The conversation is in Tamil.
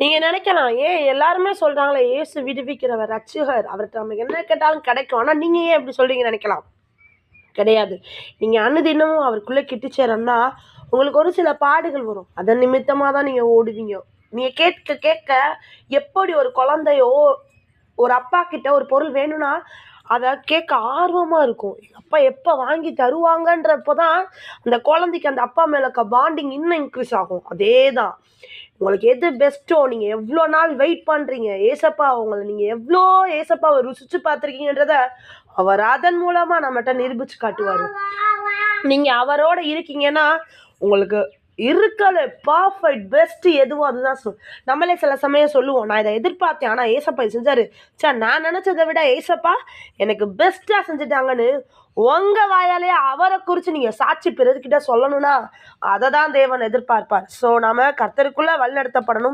நீங்க நினைக்கலாம், ஏன் எல்லாருமே சொல்றாங்களே இயேசு விடுவிக்கிறவர், ரட்சகர். அவர்ட்ட நம்ம என்ன கேட்டாலும் கிடைக்கும். ஆனா நீங்க ஏன் இப்படி சொல்றீங்கன்னு நினைக்கலாம். கிடையாது. நீங்க அனுதினமும் அவருக்குள்ள கிட்டு சேரணும்னா, உங்களுக்கு ஒரு சில பாடுகள் வரும். அதன் நிமித்தமா தான் நீங்க ஓடுவீங்க. நீங்க கேட்க கேட்க எப்படி ஒரு குழந்தையோ, ஒரு அப்பா கிட்ட ஒரு பொருள் வேணும்னா, அத கேட்க ஆர்வமா இருக்கும். எங்க அப்பா எப்ப வாங்கி தருவாங்கன்றப்ப தான், அந்த குழந்தைக்கு அந்த அப்பா மேல இருக்க பாண்டிங் இன்னும் இன்க்ரீஸ் ஆகும். அதேதான். உங்களுக்கு எது பெஸ்ட்டோ, நீங்க எவ்ளோ நாள் வெயிட் பண்றீங்க, ஏசப்பா உங்கள நீங்க எவ்ளோ ஏசப்பாவ ருசிச்சு பார்த்துருக்கீங்கன்றத, அவர் அதன் மூலமா நம்மட்ட நிரூபிச்சு காட்டுவாரு. நீங்க அவரோட இருக்கீங்கன்னா, உங்களுக்கு இருக்கல பெர்ஃபெக்ட் பெஸ்ட் எதுவோ அதுதான் நம்மளே சில சமயம் சொல்லுவோம், நான் இத எதிர்பார்த்தேன். ஆனா ஏசப்பா இது செஞ்சாரு. நான் நினைச்சத விட ஏசப்பா எனக்கு பெஸ்ட்டா செஞ்சுட்டாங்கன்னு உங்க வாயாலே அவரை குறிச்சு நீங்க சாட்சி பிறர்கிட்ட சொல்லணும்னா, அததான் தேவன் எதிர்பார்ப்பார். நாம கர்த்தருக்குள்ள வழிநடத்தப்படணும்.